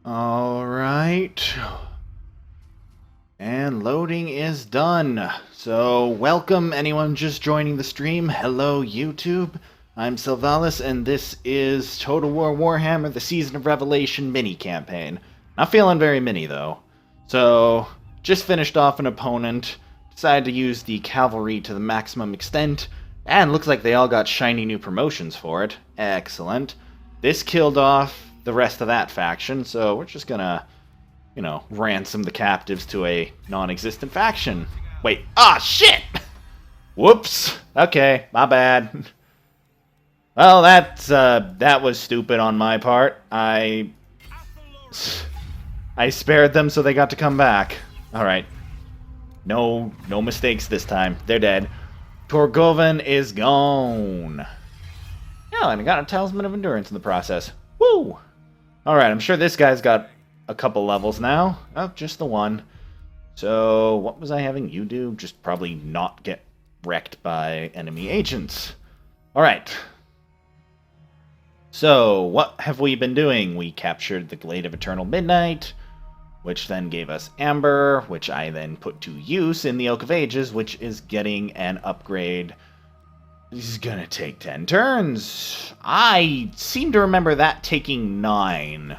Alright. And loading is done. So, welcome anyone just joining the stream. Hello, YouTube. I'm Selvalis, and this is Total War Warhammer, the Season of Revelation mini-campaign. Not feeling very mini, though. So, just finished off an opponent, decided to use the cavalry to the maximum extent, and looks like they all got shiny new promotions for it. Excellent. This killed off the rest of that faction, so we're just gonna, ransom the captives to a non-existent faction. Wait, shit! Whoops! Okay, my bad. Well, that was stupid on my part. I spared them so they got to come back. Alright. No mistakes this time. They're dead. Torgovan is gone. Oh, and I got a Talisman of Endurance in the process. Woo! Alright, I'm sure this guy's got a couple levels now. Oh, just the one. So, what was I having you do? Just probably not get wrecked by enemy agents. Alright. So, what have we been doing? We captured the Glade of Eternal Midnight, which then gave us Amber, which I then put to use in the Oak of Ages, which is getting an upgrade. This is gonna take 10 turns. I seem to remember that taking 9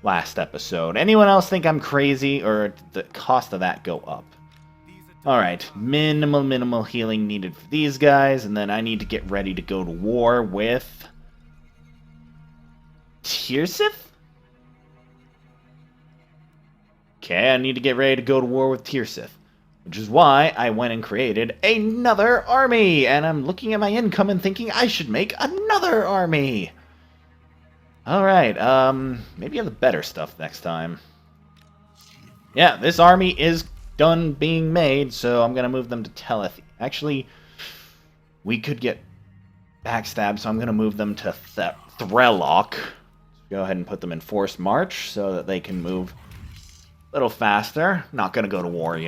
last episode. Anyone else think I'm crazy, or did the cost of that go up? Alright, minimal healing needed for these guys, and then I need to get ready to go to war with Tirsith? Okay, I need to get ready to go to war with Tirsith. Which is why I went and created another army! And I'm looking at my income and thinking I should make another army! Alright, maybe have the better stuff next time. Yeah, this army is done being made, so I'm gonna move them to Teleth. Actually, we could get backstabbed, so I'm gonna move them to Threllock. Go ahead and put them in forced march so that they can move a little faster. Not gonna go to war,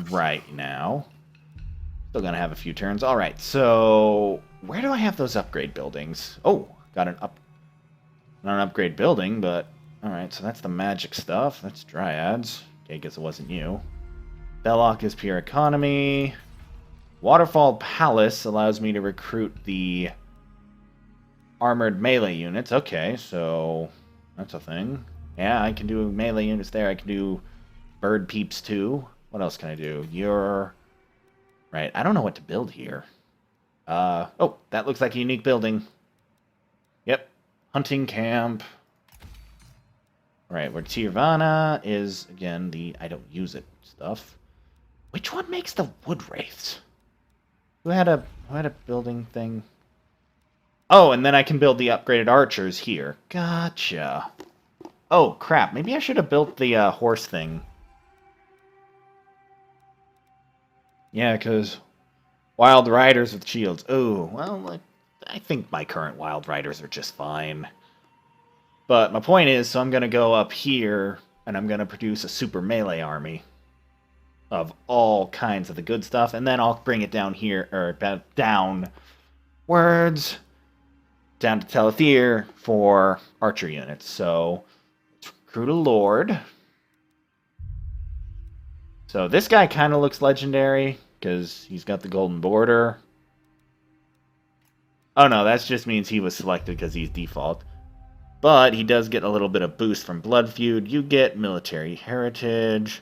right now. Still gonna have a few turns. Alright, so where do I have those upgrade buildings? Oh, got an not an upgrade building, but alright, so that's the magic stuff. That's Dryads. Okay, guess it wasn't you. Belloc is pure economy. Waterfall Palace allows me to recruit the armored melee units. Okay, so that's a thing. Yeah, I can do melee units there. I can do bird peeps too. What else can I do? Right, I don't know what to build here. Oh, that looks like a unique building. Yep. Hunting camp. Right, where Tirvana is, again, the I don't use it stuff. Which one makes the wood wraiths? Who had a building thing? Oh, and then I can build the upgraded archers here. Gotcha. Oh, crap. Maybe I should have built the horse thing. Yeah, because wild riders with shields. Oh, well, I think my current wild riders are just fine. But my point is, so I'm going to go up here, and I'm going to produce a super melee army of all kinds of the good stuff, and then I'll bring it down here, or downwards, down to Telethir for archer units. So, let's recruit a lord. So this guy kind of looks legendary, because he's got the golden border. Oh no, that just means he was selected because he's default. But he does get a little bit of boost from Blood Feud. You get military heritage.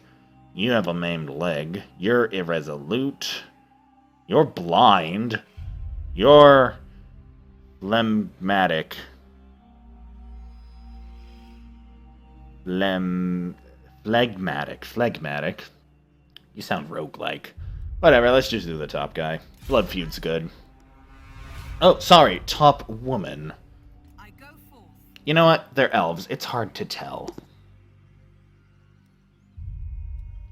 You have a maimed leg. You're irresolute. You're blind. You're phlegmatic. Phlegmatic. You sound roguelike. Whatever, let's just do the top guy. Blood Feud's good. Oh, sorry, top woman. You know what? They're elves. It's hard to tell.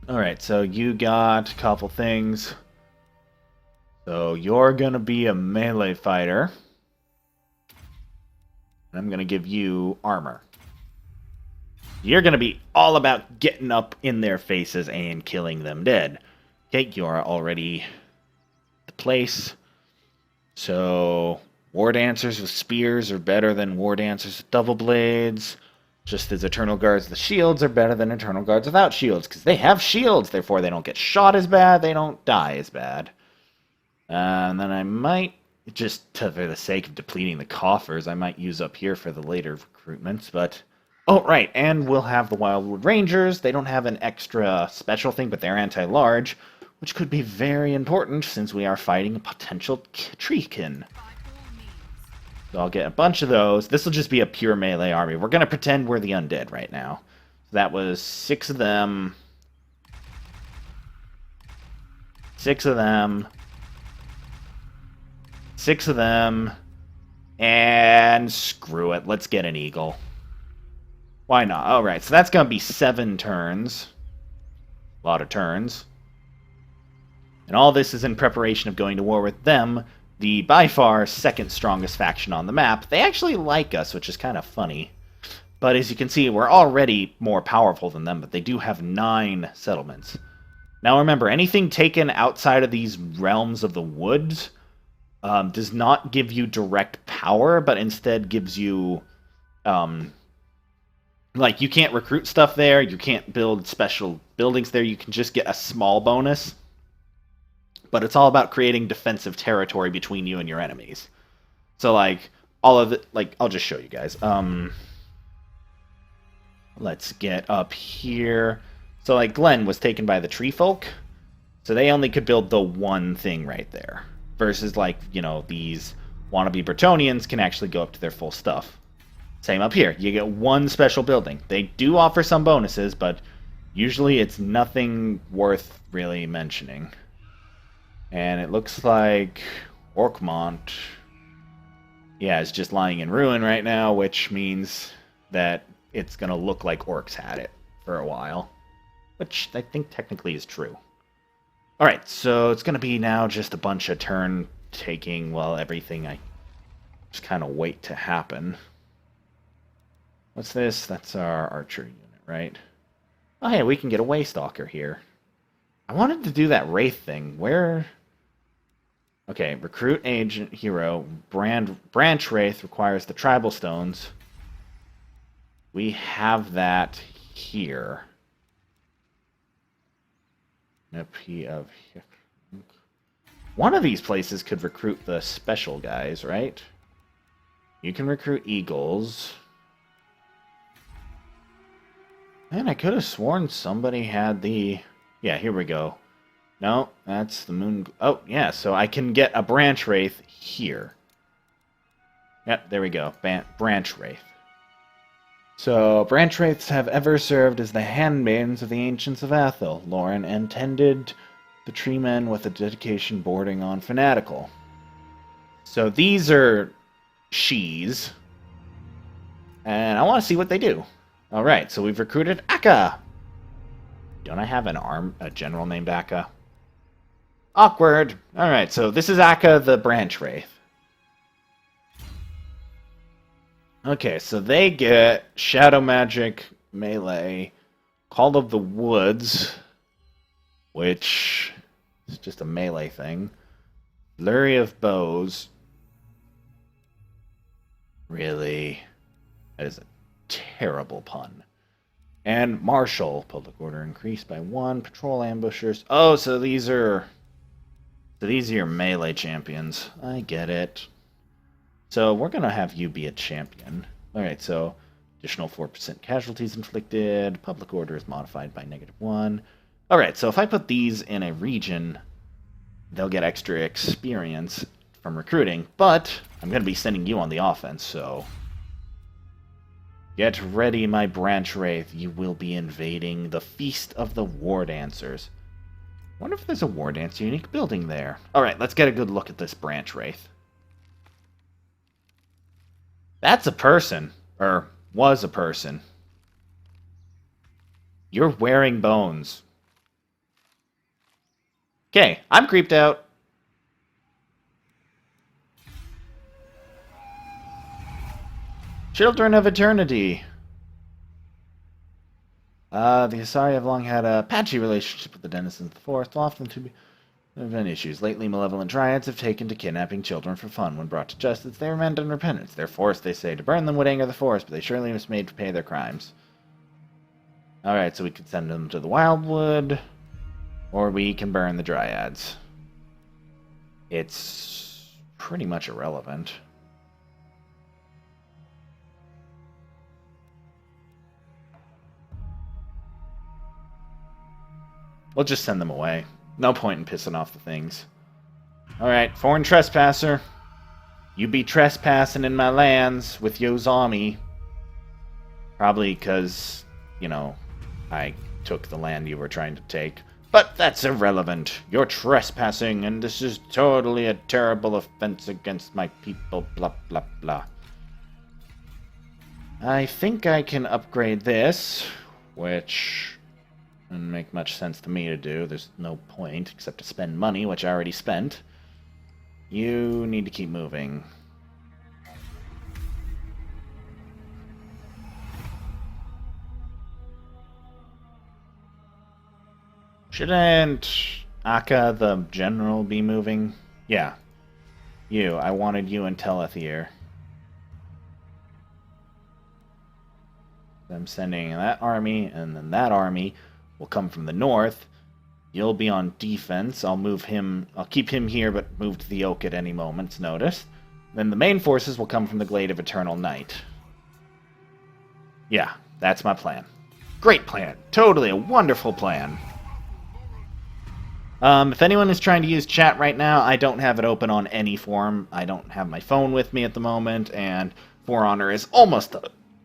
Alright, so you got a couple things. So you're gonna be a melee fighter. And I'm gonna give you armor. You're gonna be all about getting up in their faces and killing them dead. Okay, you're already the place. So War Dancers with spears are better than War Dancers with double blades. Just as Eternal Guards with shields are better than Eternal Guards without shields, because they have shields, therefore they don't get shot as bad, they don't die as bad. And then I might, just for the sake of depleting the coffers, I might use up here for the later recruitments, but... Oh, right, and we'll have the Wildwood Rangers. They don't have an extra special thing, but they're anti-large, which could be very important since we are fighting a potential treekin. So I'll get a bunch of those. This will just be a pure melee army. We're going to pretend we're the undead right now. So that was 6 of them. 6 of them. 6 of them. And screw it. Let's get an eagle. Why not? Alright, so that's going to be 7 turns. A lot of turns. And all this is in preparation of going to war with them, the by far second strongest faction on the map. They actually like us, which is kind of funny. But as you can see, we're already more powerful than them, but they do have 9 settlements. Now remember, anything taken outside of these realms of the woods does not give you direct power, but instead gives you... like, you can't recruit stuff there, you can't build special buildings there, you can just get a small bonus. But it's all about creating defensive territory between you and your enemies. So, like, all of it, like, I'll just show you guys. Let's get up here. So, like, Glen was taken by the tree folk. So they only could build the one thing right there. Versus, like, you know, these wannabe Bretonians can actually go up to their full stuff. Same up here. You get one special building. They do offer some bonuses, but usually it's nothing worth really mentioning. And it looks like Orkmont, yeah, is just lying in ruin right now, which means that it's going to look like orcs had it for a while. Which I think technically is true. Alright, so it's going to be now just a bunch of turn taking, well, everything I just kind of wait to happen. What's this? That's our archer unit, right? Oh, hey, we can get a Waystalker here. I wanted to do that Wraith thing. Where... Okay, recruit agent hero. Branch Wraith requires the tribal stones. We have that here. One of these places could recruit the special guys, right? You can recruit eagles. Man, I could have sworn somebody had the... Yeah, here we go. No, that's the moon... Oh, yeah, so I can get a Branch Wraith here. Yep, there we go. Branch Wraith. So, Branch Wraiths have ever served as the handmaidens of the Ancients of Athel, Lauren, and tended the tree men with a dedication bordering on fanatical. So these are she's. And I want to see what they do. Alright, so we've recruited Akka. Don't I have a general named Akka? Awkward. Alright, so this is Akka the Branch Wraith. Okay, so they get Shadow Magic, Melee, Call of the Woods, which is just a melee thing. Flurry of Bows. Really? That is a terrible pun. And Marshal, public order increased by 1. Patrol ambushers. Oh, so these are your melee champions. I get it. So we're gonna have you be a champion. Alright, so additional 4% casualties inflicted. Public order is modified by -1. Alright, so if I put these in a region, they'll get extra experience from recruiting, but I'm gonna be sending you on the offense, so get ready, my Branch Wraith. You will be invading the Feast of the War Dancers. Wonder if there's a War Dancer unique building there. Alright, let's get a good look at this Branch Wraith. That's a person. Or was a person. You're wearing bones. Okay, I'm creeped out. Children of Eternity. The Asari have long had a patchy relationship with the denizens of the forest, often to be There have been issues. Lately, malevolent dryads have taken to kidnapping children for fun. When brought to justice, they are meant under penance. They're forced, they say. To burn them would anger the forest, but they surely must be made to pay their crimes. Alright, so we could send them to the Wildwood, or we can burn the dryads. It's pretty much irrelevant. We'll just send them away. No point in pissing off the things. Alright, foreign trespasser. You be trespassing in my lands with yo zombie. Probably because, you know, I took the land you were trying to take. But that's irrelevant. You're trespassing, and this is totally a terrible offense against my people, blah, blah, blah. I think I can upgrade this, which doesn't make much sense to me to do. There's no point except to spend money, which I already spent. You need to keep moving. Shouldn't Akka, the general, be moving? Yeah. You. I wanted you and Teleth here. I'm sending that army, and then that army will come from the north. You'll be on defense. I'll move him. I'll keep him here, but move to the Oak at any moment's notice. Then the main forces will come from the Glade of Eternal Night. Yeah, that's my plan. Great plan. Totally a wonderful plan. If anyone is trying to use chat right now, I don't have it open on any form. I don't have my phone with me at the moment, and For Honor is almost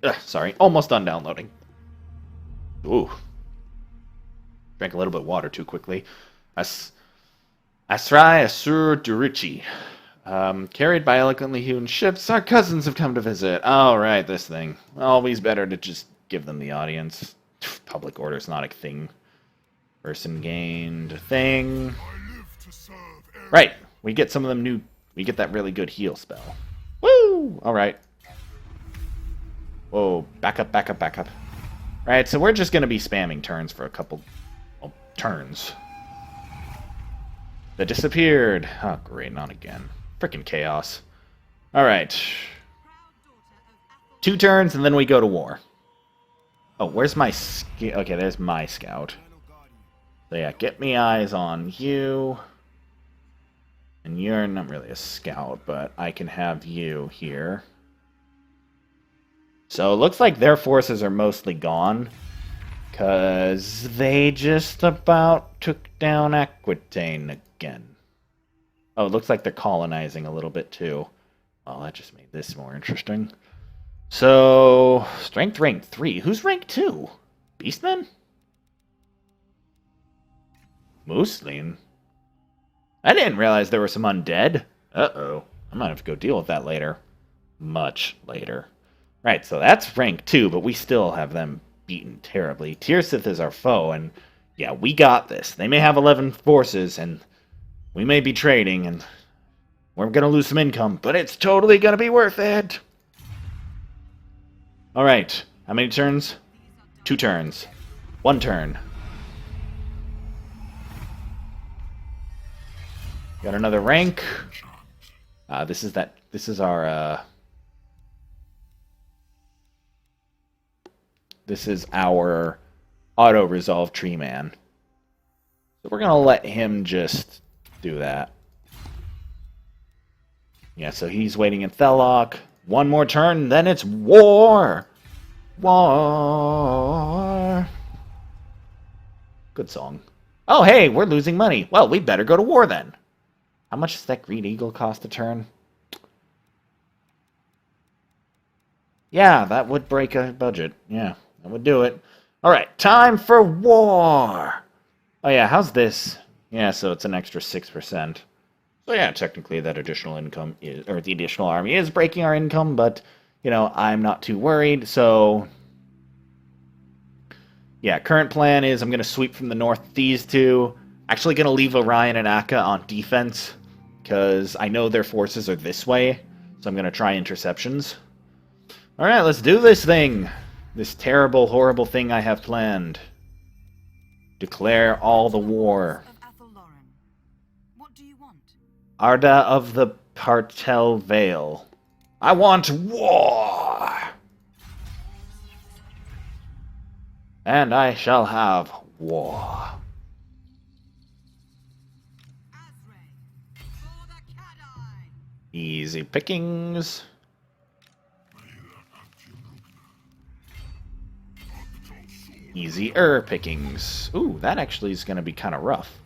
done downloading. Ooh. Drank a little bit of water too quickly. Asrai Asur Durici. Carried by eloquently hewn ships, our cousins have come to visit. Oh, right, this thing. Always better to just give them the audience. Public order's not a thing. Person gained thing. Right, we get some of them new. We get that really good heal spell. Woo! Alright. Whoa, back up, back up, back up. Right, so we're just going to be spamming turns for a couple turns. That disappeared. Oh, great, not again. Frickin' chaos. Alright. 2 turns, and then we go to war. Oh, where's my okay, there's my scout. So yeah, get me eyes on you. And you're not really a scout, but I can have you here. So it looks like their forces are mostly gone. Because they just about took down Aquitaine again. Oh, it looks like they're colonizing a little bit too. Well, that just made this more interesting. So, strength rank 3. Who's rank 2? Beastman? Moosleen? I didn't realize there were some undead. Uh-oh. I might have to go deal with that later. Much later. Right, so that's rank 2, but we still have them beaten terribly. Tirsith is our foe, and yeah, we got this. They may have 11 forces, and we may be trading, and we're going to lose some income, but it's totally going to be worth it. Alright, how many turns? 2 turns. 1 turn. Got another rank. This is our auto-resolve tree man. So we're gonna let him just do that. Yeah, so he's waiting in Thelok. 1 more turn, then it's war! War! Good song. Oh, hey, we're losing money. Well, we better go to war then. How much does that Green Eagle cost a turn? Yeah, that would break a budget. Yeah, that would do it. Alright, time for war! Oh yeah, how's this? Yeah, so it's an extra 6%. So yeah, technically that additional income is, or the additional army is breaking our income, but, you know, I'm not too worried, so... Yeah, current plan is I'm going to sweep from the north these 2. Actually going to leave Orion and Akka on defense, because I know their forces are this way, so I'm going to try interceptions. Alright, let's do this thing! This terrible, horrible thing I have planned. Declare all the war. Arda of the Partel Vale. I want war! And I shall have war. Easy pickings. Easier pickings. Ooh, that actually is going to be kind of rough.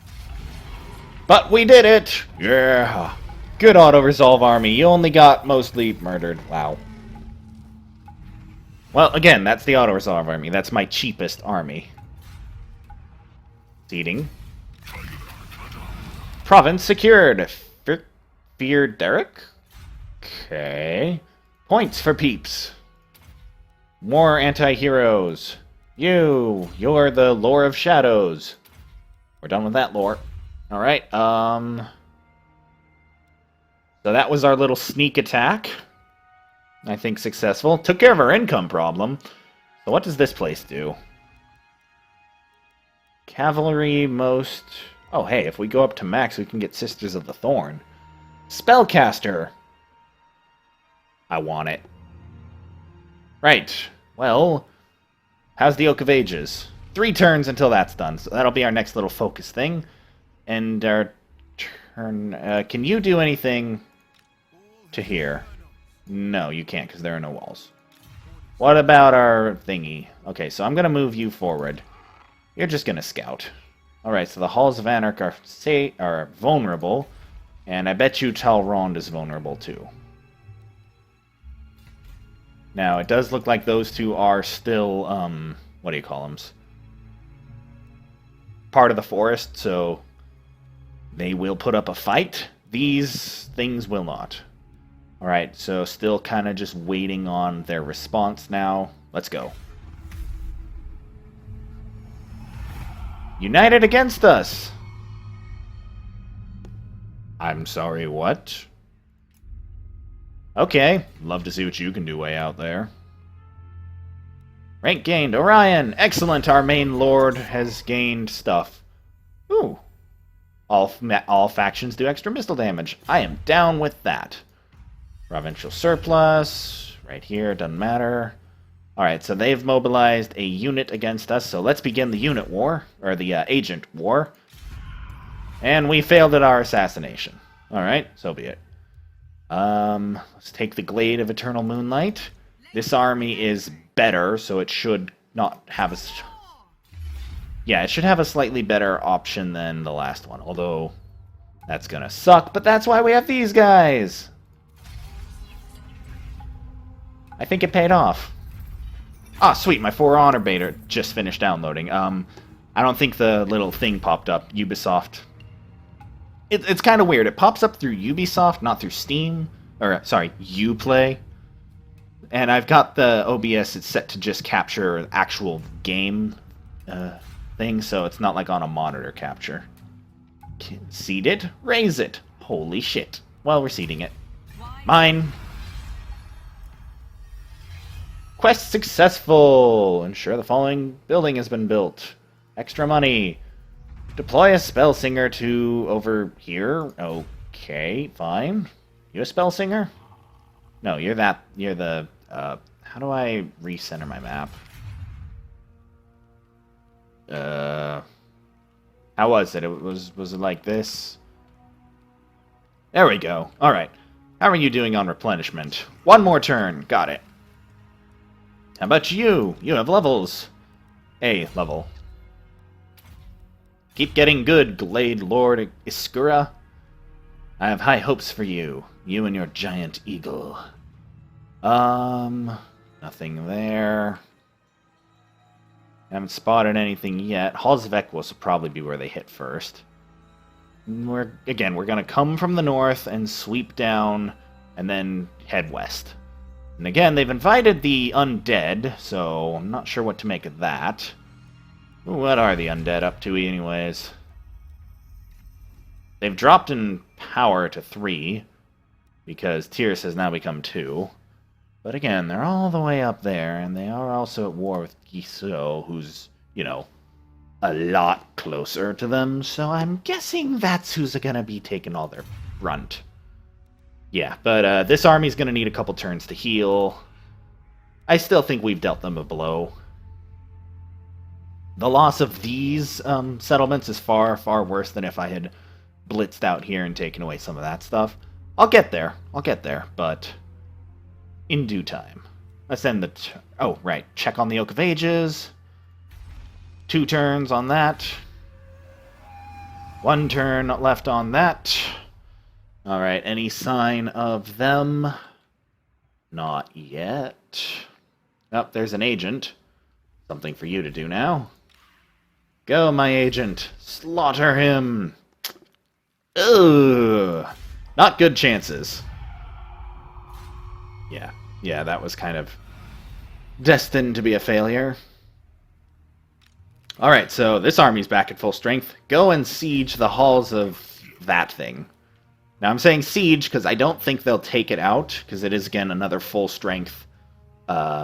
But we did it! Yeah! Good auto-resolve army. You only got mostly murdered. Wow. Well, again, that's the auto-resolve army. That's my cheapest army. Seating. Province secured. Fear Derek? Okay. Points for peeps. More anti-heroes. You're the Lore of Shadows. We're done with that lore. Alright, so that was our little sneak attack. I think successful. Took care of our income problem. So what does this place do? Cavalry most... Oh, hey, if we go up to max, we can get Sisters of the Thorn. Spellcaster. I want it. Right. Well, how's the Oak of Ages? 3 turns until that's done, so that'll be our next little focus thing. And our turn... can you do anything to here? No, you can't, because there are no walls. What about our thingy? Okay, so I'm going to move you forward. You're just going to scout. Alright, so the Halls of Anarch are vulnerable. And I bet you Talrond is vulnerable too. Now, it does look like those two are still, what do you call them? Part of the forest, so they will put up a fight. These things will not. Alright, so still kind of just waiting on their response now. Let's go. United against us! I'm sorry, what? Okay, love to see what you can do way out there. Rank gained, Orion! Excellent, our main lord has gained stuff. Ooh. All factions do extra missile damage. I am down with that. Provincial surplus, right here, doesn't matter. Alright, so they've mobilized a unit against us, so let's begin the unit war, or the agent war. And we failed at our assassination. Alright, so be it. Let's take the Glade of Eternal Moonlight. This army is better, so it should not have a... Yeah, it should have a slightly better option than the last one, although that's gonna suck, but that's why we have these guys! I think it paid off. Ah, sweet, my For Honor beta just finished downloading. I don't think the little thing popped up, Ubisoft. It's kind of weird. It pops up through Ubisoft, not through Steam. Or, sorry, Uplay. And I've got the OBS, it's set to just capture actual game thing, so it's not like on a monitor capture. Seed it, raise it. Holy shit. Well, we're seeding it. Mine. Quest successful! Ensure the following building has been built. Extra money. Deploy a spell singer to over here. Okay, fine. You a spell singer? No, you're the, how do I recenter my map? How was it? Was it like this? There we go. Alright. How are you doing on replenishment? One more turn. Got it. How about you? You have levels. A level. Keep getting good, Glade Lord Iskura. I have high hopes for you. You and your giant eagle. Nothing there. Haven't spotted anything yet. Halls of Equus will probably be where they hit first. We're gonna come from the north and sweep down and then head west. And again, they've invited the undead, so I'm not sure what to make of that. What are the undead up to anyways? They've dropped in power to 3, because Tyrus has now become 2. But again, they're all the way up there, and they are also at war with Giso, who's, you know, a lot closer to them, so I'm guessing that's who's gonna be taking all their front. Yeah, but this army's going to need a couple turns to heal. I still think we've dealt them a blow. The loss of these settlements is far, far worse than if I had blitzed out here and taken away some of that stuff. I'll get there, but in due time. Let's end the... oh, right. Check on the Oak of Ages. 2 turns on that. 1 turn left on that. Alright, any sign of them? Not yet. Oh, there's an agent. Something for you to do now. Go, my agent. Slaughter him. Ugh. Not good chances. Yeah, that was kind of destined to be a failure. Alright, so this army's back at full strength. Go and siege the halls of that thing. Now, I'm saying siege because I don't think they'll take it out, because it is, again, another full strength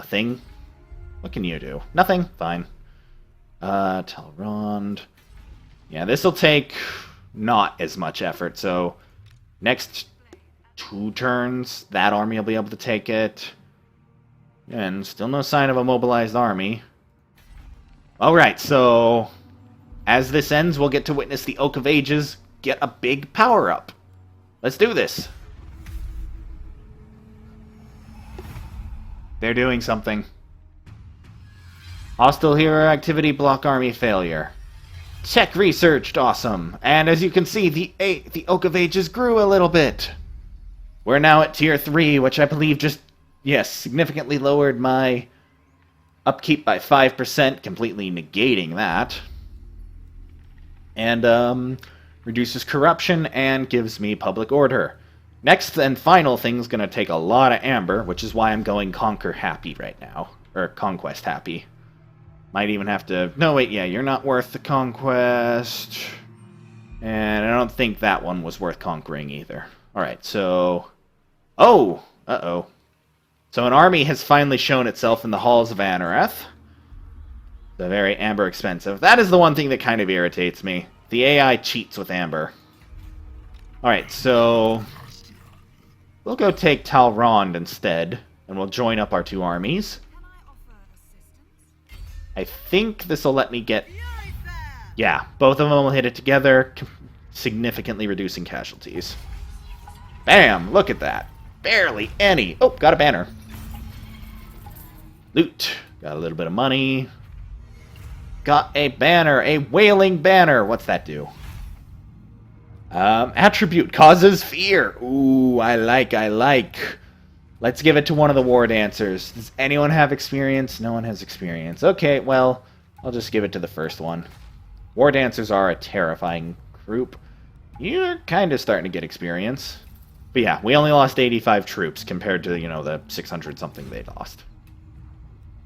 thing. What can you do? Nothing? Fine. Talrond. Yeah, this will take not as much effort, so next 2 turns, that army will be able to take it. And still no sign of a mobilized army. Alright, so as this ends, we'll get to witness the Oak of Ages get a big power-up. Let's do this. They're doing something. Hostile hero activity, block army failure. Tech researched, awesome. And as you can see, the Oak of Ages grew a little bit. We're now at tier 3, which I believe just, yes, significantly lowered my upkeep by 5%, completely negating that. And, reduces corruption and gives me public order. Next and final thing's gonna take a lot of amber, which is why I'm going conquer happy right now. Or conquest happy. Might even have to... no, wait, yeah, you're not worth the conquest. And I don't think that one was worth conquering either. Alright, so... oh! Uh-oh. So an army has finally shown itself in the halls of Anareth. They're very amber expensive. That is the one thing that kind of irritates me. The AI cheats with amber. Alright, so... we'll go take Talrond instead, and we'll join up our 2 armies. I think this will let me get... yeah, both of them will hit it together, significantly reducing casualties. Bam! Look at that. Barely any. Oh, got a banner. Loot. Got a little bit of money. Got a banner. A wailing banner. What's that do? Attribute causes fear. Ooh, I like. Let's give it to one of the war dancers. Does anyone have experience? No one has experience. Okay, well, I'll just give it to the first one. War dancers are a terrifying group. You're kind of starting to get experience. But yeah, we only lost 85 troops compared to, you know, the 600-something they lost.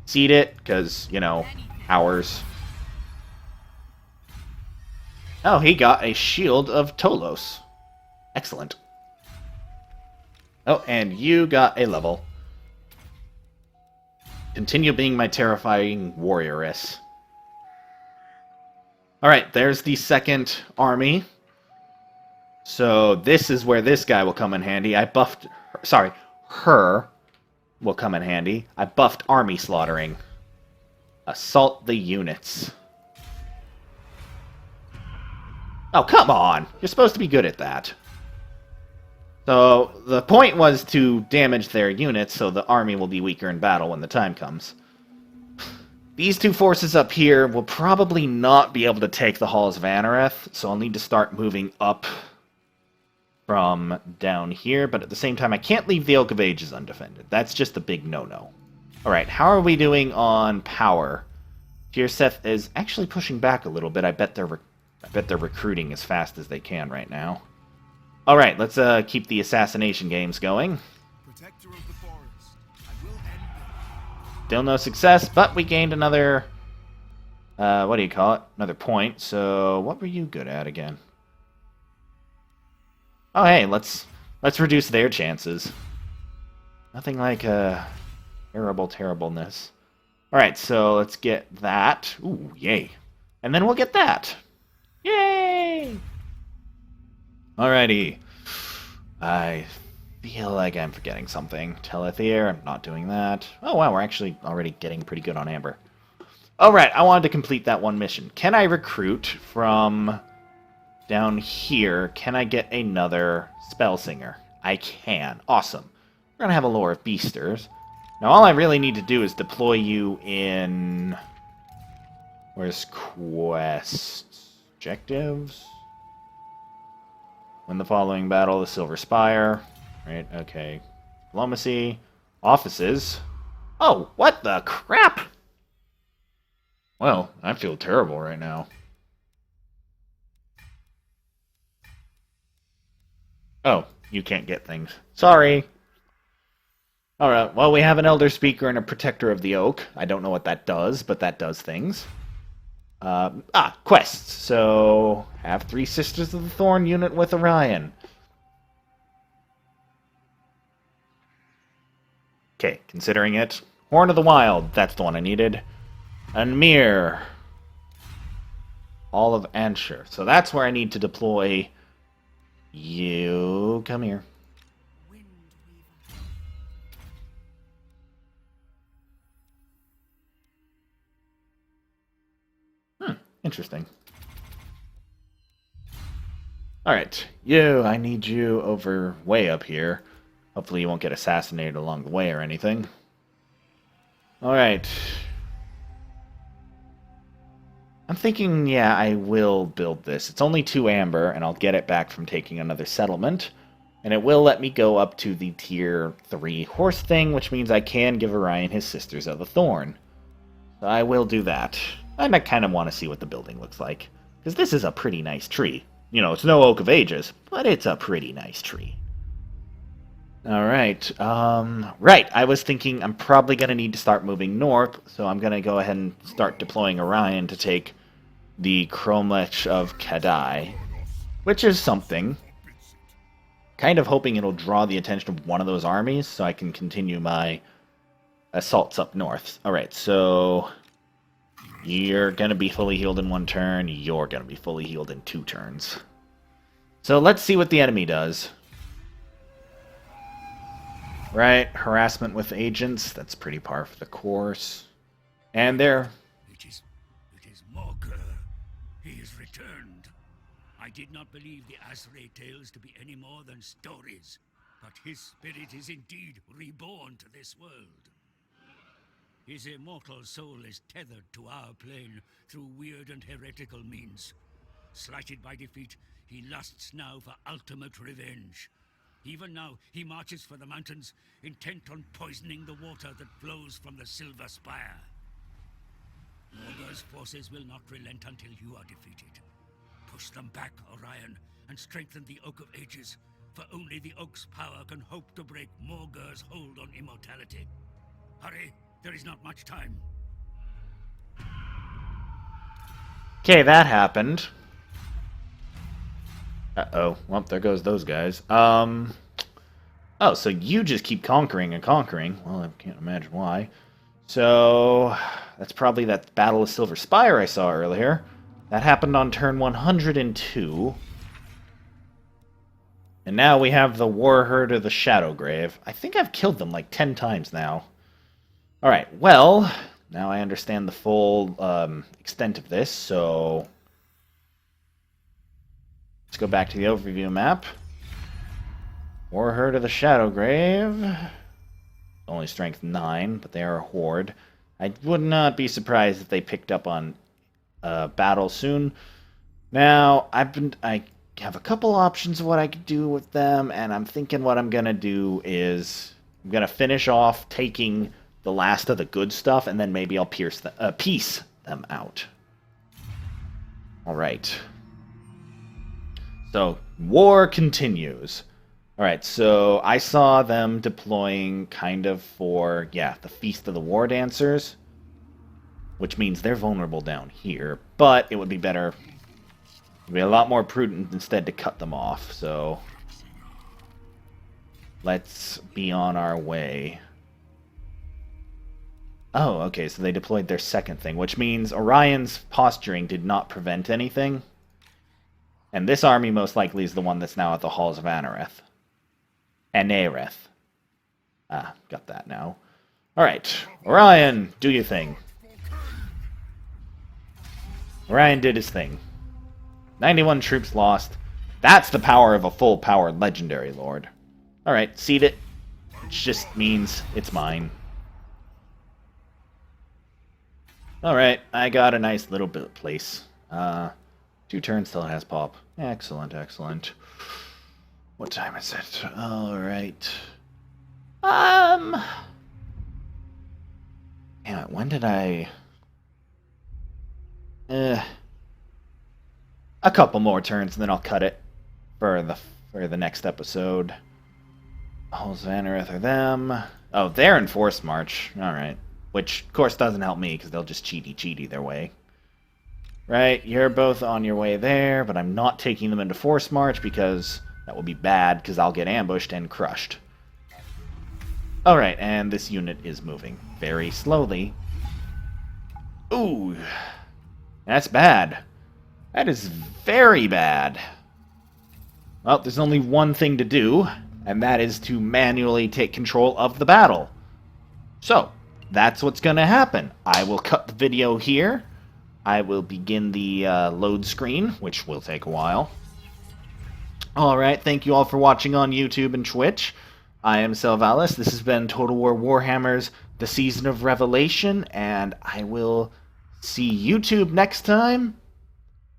Seed it, because, you know, ours. Oh, he got a Shield of Tolos. Excellent. Oh, and you got a level. Continue being my terrifying warrioress. Alright, there's the second army. So this is where this guy will come in handy. I buffed... sorry, her will come in handy. I buffed army slaughtering. Assault the units. Oh, come on! You're supposed to be good at that. So, the point was to damage their units so the army will be weaker in battle when the time comes. These 2 forces up here will probably not be able to take the Halls of Anareth, so I'll need to start moving up from down here, but at the same time I can't leave the Oak of Ages undefended. That's just a big no-no. Alright, how are we doing on power? Tirseth is actually pushing back a little bit. I bet they're recruiting as fast as they can right now. Alright, let's keep the assassination games going. Protector of the forest. I will end them. Still no success, but we gained another... what do you call it? Another point. So, what were you good at again? Oh, hey, let's reduce their chances. Nothing like terribleness. Alright, so let's get that. Ooh, yay. And then we'll get that. Yay! Alrighty. I feel like I'm forgetting something. Telethier, I'm not doing that. Oh wow, we're actually already getting pretty good on Amber. Alright, I wanted to complete that one mission. Can I recruit from down here? Can I get another spell singer? I can. Awesome. We're going to have a lore of beasters. Now all I really need to do is deploy you in... Where's quests? Objectives? Win the following battle, the Silver Spire. Right, okay. Diplomacy. Offices. Oh, what the crap? Well, I feel terrible right now. Oh, you can't get things. Sorry. Alright, well, we have an Elder Speaker and a Protector of the Oak. I don't know what that does, but that does things. Quests. So, have 3 Sisters of the Thorn unit with Orion. Okay, considering it. Horn of the Wild, that's the one I needed. And Mir. All of Ansher. So that's where I need to deploy you. Come here. Interesting. Alright, you, I need you over way up here. Hopefully you won't get assassinated along the way or anything. Alright. I'm thinking, yeah, I will build this. It's only 2 amber, and I'll get it back from taking another settlement. And it will let me go up to the tier 3 horse thing, which means I can give Orion his Sisters of the Thorn. So I will do that. And I kind of want to see what the building looks like. Because this is a pretty nice tree. You know, it's no Oak of Ages, but it's a pretty nice tree. Alright, right, I was thinking I'm probably going to need to start moving north, so I'm going to go ahead and start deploying Orion to take the Cromlech of Kadai, which is something. Kind of hoping it'll draw the attention of one of those armies, so I can continue my assaults up north. Alright, so... You're going to be fully healed in 1 turn. You're going to be fully healed in 2 turns. So let's see what the enemy does. Right, harassment with agents. That's pretty par for the course. And there... It is Morgur. He is returned. I did not believe the Asray tales to be any more than stories. But his spirit is indeed reborn to this world. His immortal soul is tethered to our plane through weird and heretical means. Slighted by defeat, he lusts now for ultimate revenge. Even now, he marches for the mountains, intent on poisoning the water that flows from the Silver Spire. Morgur's forces will not relent until you are defeated. Push them back, Orion, and strengthen the Oak of Ages, for only the Oak's power can hope to break Morgur's hold on immortality. Hurry! There is not much time. Okay, that happened. Uh-oh. Well, there goes those guys. Oh, so you just keep conquering and conquering. Well, I can't imagine why. So, that's probably that Battle of Silver Spire I saw earlier. That happened on turn 102. And now we have the Warherd of the Shadowgrave. I think I've killed them like 10 times now. Alright, well, now I understand the full extent of this, so let's go back to the overview map. Warherd of the Shadowgrave. Only strength 9, but they are a horde. I would not be surprised if they picked up on battle soon. Now, I have a couple options of what I could do with them, and I'm thinking what I'm going to do is I'm going to finish off taking the last of the good stuff, and then maybe I'll piece them out. Alright. So, war continues. Alright, so I saw them deploying kind of for, yeah, the Feast of the War Dancers, which means they're vulnerable down here, but it would be better, it would be a lot more prudent instead to cut them off, so let's be on our way. Oh, okay, so they deployed their second thing, which means Orion's posturing did not prevent anything. And this army most likely is the one that's now at the Halls of Anareth. Anereth. Ah, got that now. Alright, Orion, do your thing. Orion did his thing. 91 troops lost. That's the power of a full-powered legendary lord. Alright, seed it. Which just means it's mine. Alright, I got a nice little place. 2 turns till it has pop. Excellent, excellent. What time is it? Alright. Damn it, when did I... a couple more turns and then I'll cut it for the next episode. Halls of Anerith are them. Oh, they're in Force March. Alright. Which, of course, doesn't help me, because they'll just cheaty their way. Right, you're both on your way there, but I'm not taking them into Force March, because that will be bad, because I'll get ambushed and crushed. Alright, and this unit is moving very slowly. Ooh. That's bad. That is very bad. Well, there's only one thing to do, and that is to manually take control of the battle. So, that's what's going to happen. I will cut the video here. I will begin the load screen, which will take a while. Alright, thank you all for watching on YouTube and Twitch. I am Selvalis. This has been Total War Warhammer's The Season of Revelation, and I will see YouTube next time.